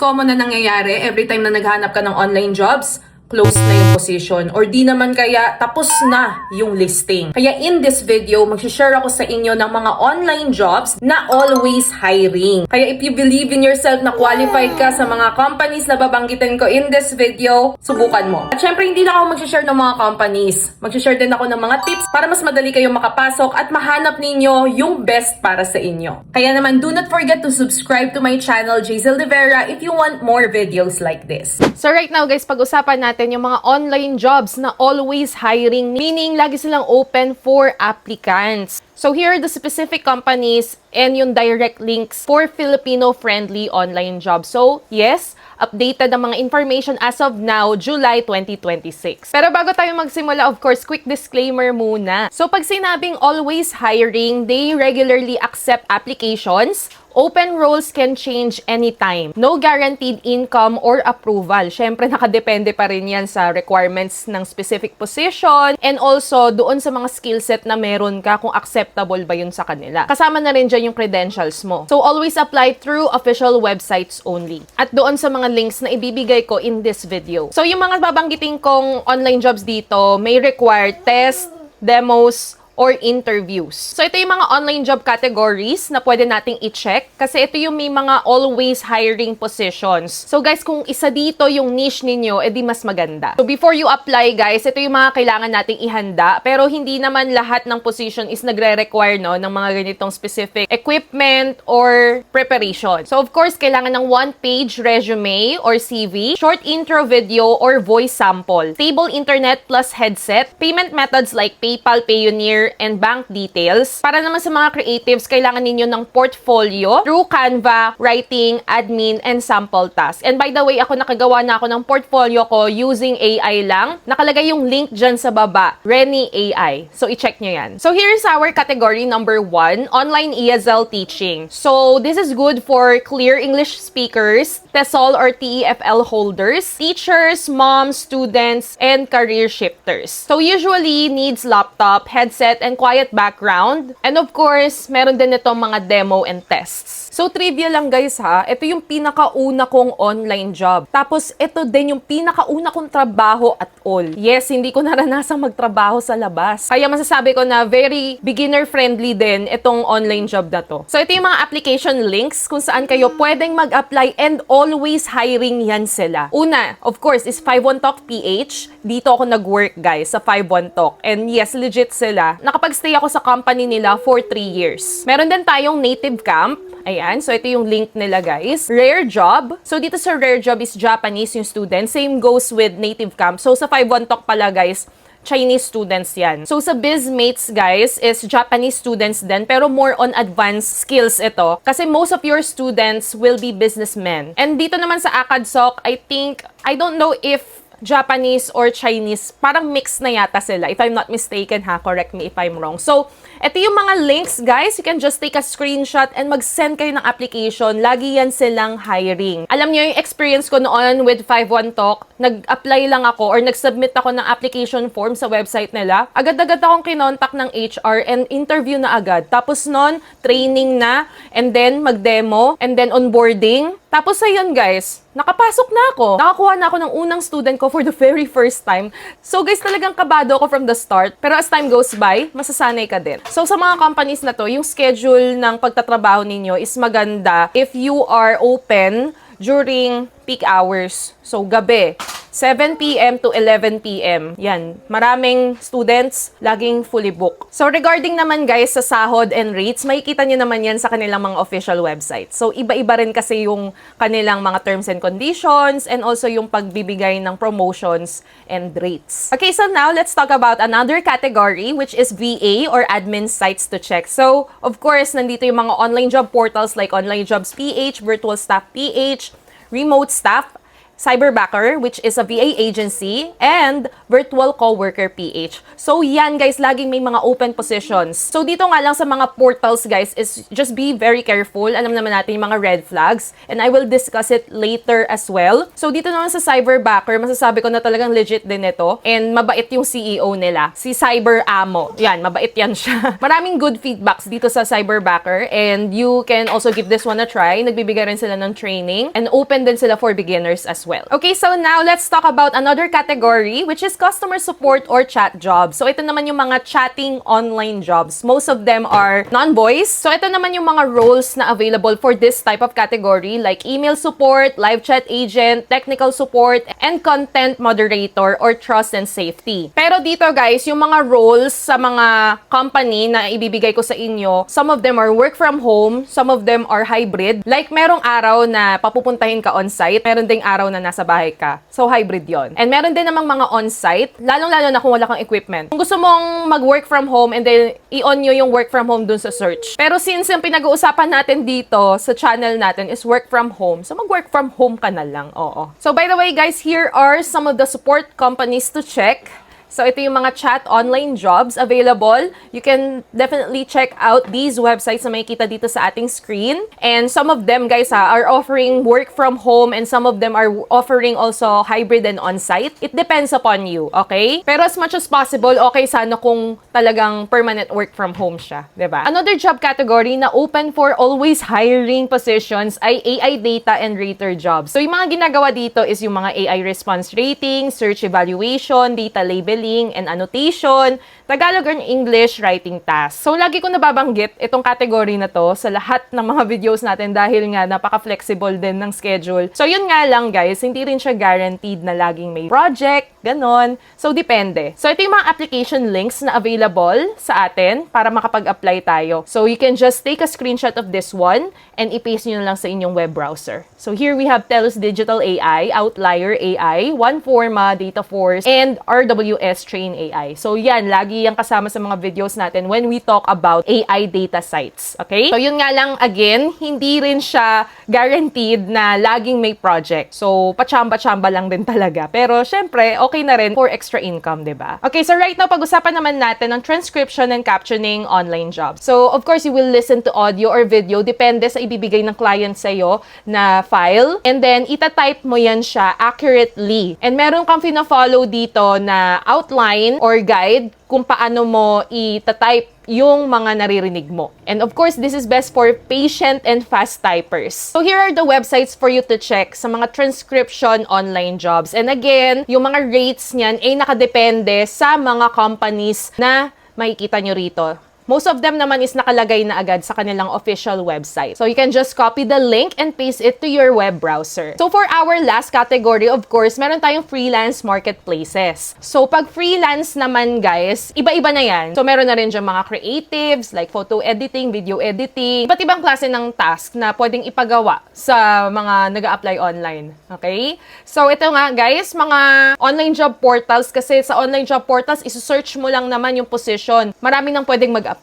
common na nangyayari every time na naghanap ka ng online jobs, close na yung position or di naman kaya tapos na yung listing. Kaya in this video, mag-share ako sa inyo ng mga online jobs na always hiring. Kaya if you believe in yourself na qualified ka sa mga companies na babanggitin ko in this video, subukan mo. At syempre, hindi na ako mag-share ng mga companies. Mag-share din ako ng mga tips para mas madali kayong makapasok at mahanap ninyo yung best para sa inyo. Kaya naman, do not forget to subscribe to my channel, Jazel De Vera, if you want more videos like this. So right now guys, pag-usapan natin yung mga online jobs na always hiring, meaning lagi silang open for applicants. So here are the specific companies and yung direct links for Filipino-friendly online jobs. So yes, updated ang mga information as of now, July 2026. Pero bago tayo magsimula, of course, quick disclaimer muna. So pag sinabing always hiring, they regularly accept applications. Open roles can change anytime. No guaranteed income or approval. Syempre, nakadepende pa rin yan sa requirements ng specific position and also doon sa mga skill set na meron ka kung acceptable ba yun sa kanila. Kasama na rin dyan yung credentials mo. So, always apply through official websites only. At doon sa mga links na ibibigay ko in this video. So, yung mga babanggitin kong online jobs dito may require test, demos, or interviews. So, ito yung mga online job categories na pwede nating i-check kasi ito yung may mga always hiring positions. So, guys, kung isa dito yung niche ninyo, edi mas maganda. So, before you apply, guys, ito yung mga kailangan nating ihanda pero hindi naman lahat ng position is nagre-require no, ng mga ganitong specific equipment or preparation. So, of course, kailangan ng one-page resume or CV, short intro video or voice sample, stable internet plus headset, payment methods like PayPal, Payoneer, and bank details. Para naman sa mga creatives, kailangan ninyo ng portfolio through Canva, writing, admin, and sample task. And by the way, ako nakagawa na ako ng portfolio ko using AI lang. Nakalagay yung link dyan sa baba, Renny AI. So, i-check nyo yan. So, here's our category number 1, online ESL teaching. So, this is good for clear English speakers, TESOL or TEFL holders, teachers, moms, students, and career shifters. So, usually needs laptop, headset, and quiet background. And of course, meron din itong mga demo and tests. So, trivia lang guys ha, ito yung pinakauna kong online job. Tapos, ito din yung pinakauna kong trabaho at all. Yes, hindi ko naranasang magtrabaho sa labas. Kaya masasabi ko na very beginner-friendly din itong online job na to. So, ito yung mga application links kung saan kayo pwedeng mag-apply and always hiring yan sila. Una, of course, is 51 Talk PH. Dito ako nag-work guys sa 51 Talk. And yes, legit sila. Nakapag-stay ako sa company nila for 3 years. Meron din tayong Native Camp. Ayan, so ito yung link nila guys. Rare Job. So dito sa Rare Job is Japanese yung student. Same goes with Native Camp. So sa 51 Talk pala guys, Chinese students yan. So sa BizMates guys is Japanese students din pero more on advanced skills ito. Kasi most of your students will be businessmen. And dito naman sa ACADSOC, I don't know if Japanese or Chinese, parang mix na yata sila. If I'm not mistaken ha, correct me if I'm wrong. So, ito yung mga links guys. You can just take a screenshot and mag-send kayo ng application. Lagi yan silang hiring. Alam niyo yung experience ko noon with 51 Talk, nag-apply lang ako or nag-submit ako ng application form sa website nila. Agad-agad akong kinontak ng HR and interview na agad. Tapos noon, training na, and then mag-demo, and then onboarding. Tapos ayun guys, nakapasok na ako. Nakakuha na ako ng unang student ko for the very first time. So guys, talagang kabado ako from the start. Pero as time goes by, masasanay ka din. So sa mga companies na to, yung schedule ng pagtatrabaho ninyo is maganda if you are open during peak hours. So gabi, 7 p.m. to 11 p.m. Yan. Maraming students, laging fully booked. So, regarding naman guys sa sahod and rates, makikita nyo naman yan sa kanilang mga official website. So, iba-iba rin kasi yung kanilang mga terms and conditions and also yung pagbibigay ng promotions and rates. Okay, so now, let's talk about another category which is VA or admin sites to check. So, of course, nandito yung mga online job portals like Online Jobs PH, Virtual Staff PH, Remote Staff, Cyberbacker, which is a VA agency, and Virtual Coworker PH. So yan guys, laging may mga open positions. So dito nga lang sa mga portals guys is just be very careful. Alam naman natin yung mga red flags and I will discuss it later as well. So dito naman sa Cyberbacker, masasabi ko na talagang legit din ito and mabait yung CEO nila, si Cyber Amo. Yan, mabait yan siya. Maraming good feedbacks dito sa Cyberbacker and you can also give this one a try. Nagbibigay rin sila ng training and open din sila for beginners as well. Okay, so now let's talk about another category which is customer support or chat jobs. So ito naman yung mga chatting online jobs. Most of them are non-voice. So ito naman yung mga roles na available for this type of category like email support, live chat agent, technical support, and content moderator or trust and safety. Pero dito guys, yung mga roles sa mga company na ibibigay ko sa inyo, some of them are work from home, some of them are hybrid. Like merong araw na papupuntahin ka on-site, meron ding araw na nasa bahay ka. So, hybrid yon. And meron din namang mga on-site, lalong-lalo na kung wala kang equipment. Kung gusto mong mag-work from home and then i-on nyo yung work from home dun sa search. Pero since yung pinag-uusapan natin dito sa channel natin is work from home, so mag-work from home ka na lang. Oo. So, by the way guys, here are some of the support companies to check. So, ito yung mga chat online jobs available. You can definitely check out these websites na makikita dito sa ating screen. And some of them, guys, are offering work from home and some of them are offering also hybrid and on-site. It depends upon you, okay? Pero as much as possible, okay sana kung talagang permanent work from home siya, diba? Another job category na open for always hiring positions ay AI data and rater jobs. So, yung mga ginagawa dito is yung mga AI response rating, search evaluation, data labeling, and annotation, Tagalog and English writing tasks. So, lagi ko nababanggit itong category na to sa lahat ng mga videos natin dahil nga napaka-flexible din ng schedule. So, yun nga lang guys, hindi rin siya guaranteed na laging may project, ganon. So, depende. So, ito yung mga application links na available sa atin para makapag-apply tayo. So, you can just take a screenshot of this one and i-paste nyo na lang sa inyong web browser. So, here we have TELUS Digital AI, Outlier AI, OneForma, Dataforce, and RWS Train AI. So, yan, lagi yung kasama sa mga videos natin when we talk about AI data sites. Okay? So, yun nga lang, again, hindi rin siya guaranteed na laging may project. So, pachamba-chamba lang din talaga. Pero, syempre, okay na rin for extra income, diba? Okay, so right now, pag-usapan naman natin ang transcription and captioning online jobs. So, of course, you will listen to audio or video. Depende sa ibibigay ng client sa'yo na file. And then, itatype mo yan siya accurately. And meron kang fina-follow dito na outline or guide kung paano mo itatype yung mga naririnig mo. And of course, this is best for patient and fast typers. So here are the websites for you to check sa mga transcription online jobs. And again, yung mga rates niyan ay nakadepende sa mga companies na makikita nyo rito. Most of them naman is nakalagay na agad sa kanilang official website. So you can just copy the link and paste it to your web browser. So for our last category, of course, meron tayong freelance marketplaces. So pag freelance naman guys, iba-iba na yan. So meron na rin dyan mga creatives like photo editing, video editing, iba't ibang klase ng task na pwedeng ipagawa sa mga nag-a-apply online. Okay? So ito nga guys, mga online job portals kasi sa online job portals, isu-search mo lang naman yung position. Marami nang pwedeng mag-apply.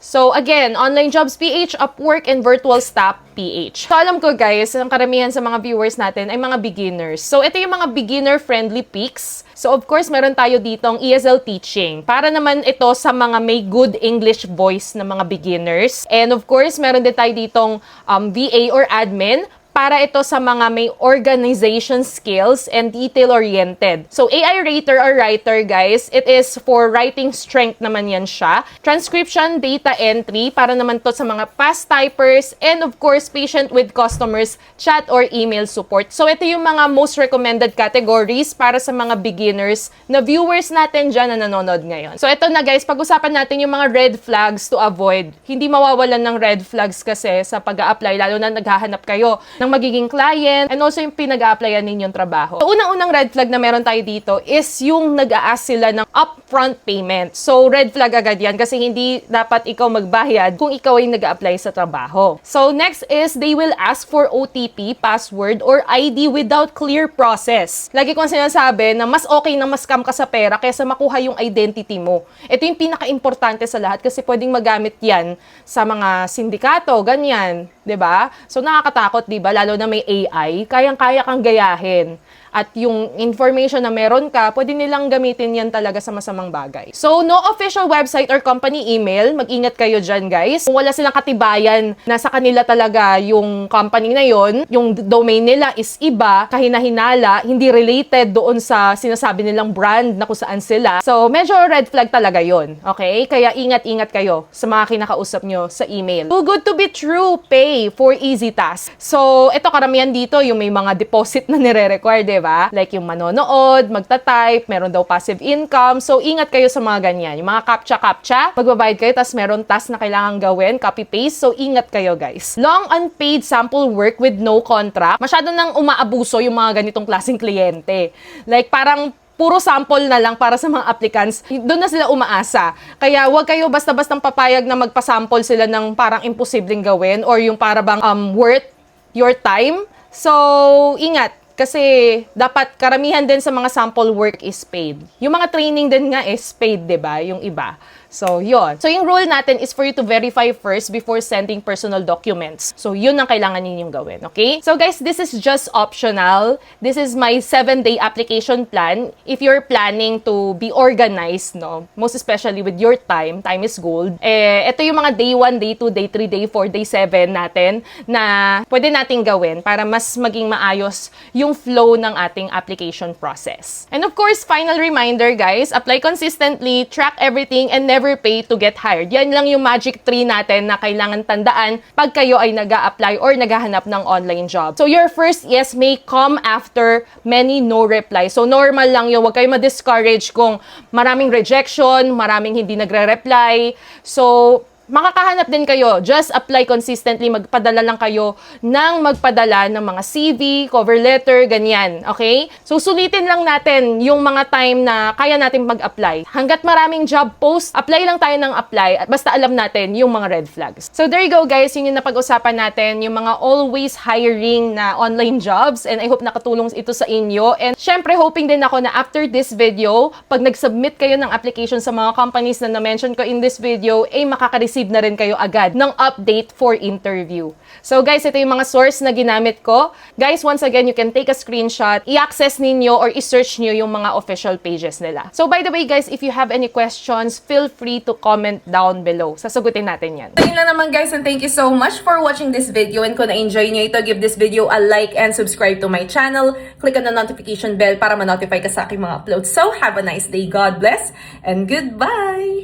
So again, Online Jobs PH, Upwork, and Virtual Staff PH. So alam ko guys, ang karamihan sa mga viewers natin ay mga beginners. So ito yung mga beginner-friendly picks. So of course, meron tayo ditong ESL teaching. Para naman ito sa mga may good English voice na mga beginners. And of course, meron din tayo ditong VA or admin. Para ito sa mga may organization skills and detail-oriented. So, AI rater or writer, guys, it is for writing strength naman yan siya. Transcription, data entry, para naman to sa mga fast typers, and of course, patient with customers, chat or email support. So, ito yung mga most recommended categories para sa mga beginners na viewers natin dyan na nanonood ngayon. So, ito na guys, pag-usapan natin yung mga red flags to avoid. Hindi mawawalan ng red flags kasi sa pag-a-apply, lalo na naghahanap kayo ng magiging client, and also yung pinag-a-applyan ninyong trabaho. So, unang-unang red flag na meron tayo dito is yung nag-a-ask sila ng upfront payment. So, red flag agad yan kasi hindi dapat ikaw magbayad kung ikaw ay nag-a-apply sa trabaho. So, next is they will ask for OTP, password, or ID without clear process. Lagi kong sinasabi na mas okay na mas-scam ka sa pera kaysa makuha yung identity mo. Ito yung pinaka-importante sa lahat kasi pwedeng magamit yan sa mga sindikato, ganyan. 'Di ba? So nakakatakot, 'di ba? lalo na may AI, kayang-kaya kang gayahin. At yung information na meron ka, pwede nilang gamitin yan talaga sa masamang bagay. So, no official website or company email. Mag-ingat kayo dyan, guys. Kung wala silang katibayan na sa kanila talaga yung company na yon, yung domain nila is iba, kahina-hinala, hindi related doon sa sinasabi nilang brand na kung saan sila. So, medyo red flag talaga yon. Okay? Kaya ingat-ingat kayo sa mga kinakausap nyo sa email. Too good to be true, pay for easy task. So, ito karamihan dito, yung may mga deposit na nire-require, diba? Like yung manonood, magta-type, meron daw passive income. So, ingat kayo sa mga ganyan. Yung mga captcha-captcha, magbabayad kayo, tas meron task na kailangan gawin, copy-paste. So, ingat kayo, guys. Long unpaid sample work with no contract. Masyado nang umaabuso yung mga ganitong klaseng kliyente. Like, parang puro sample na lang para sa mga applicants, doon na sila umaasa. Kaya huwag kayo basta-bastang papayag na magpasample sila ng parang imposibleng gawin or yung para bang worth your time. So, ingat. Kasi dapat karamihan din sa mga sample work is paid. Yung mga training din nga is paid, 'di ba? Yung iba. So, yun. So, yung rule natin is for you to verify first before sending personal documents. So, yun ang kailangan ninyong gawin, okay? So, guys, this is just optional. This is my 7-day application plan. If you're planning to be organized, no? Most especially with your time is gold. Ito yung mga day 1, day 2, day 3, day 4, day 7 natin na pwede nating gawin para mas maging maayos yung flow ng ating application process. And of course, final reminder, guys, apply consistently, track everything, and never pay to get hired. Yan lang yung magic 3 natin na kailangan tandaan pag kayo ay nag-a-apply or naghahanap ng online job. So, your first yes may come after many no reply. So, normal lang yun. Huwag kayo ma-discourage kung maraming rejection, maraming hindi nagre-reply. So, makakahanap din kayo. Just apply consistently. Magpadala lang kayo ng magpadala ng mga CV, cover letter, ganyan. Okay? So, sulitin lang natin yung mga time na kaya natin mag-apply. Hanggat maraming job post, apply lang tayo ng apply. Basta alam natin yung mga red flags. So, there you go, guys. Yun yung napag-usapan natin. Yung mga always hiring na online jobs. And I hope nakatulong ito sa inyo. And syempre, hoping din ako na after this video, pag nag-submit kayo ng application sa mga companies na na-mention ko in this video, ay makaka-receive na rin kayo agad ng update for interview. So guys, ito yung mga source na ginamit ko. Guys, once again, you can take a screenshot, i-access ninyo or i-search nyo yung mga official pages nila. So by the way, guys, if you have any questions, feel free to comment down below. Sasagutin natin yan. So yun lang naman, guys, and thank you so much for watching this video. And kung na-enjoy nyo ito, give this video a like and subscribe to my channel. Click on the notification bell para ma-notify ka sa aking mga uploads. So have a nice day. God bless and goodbye!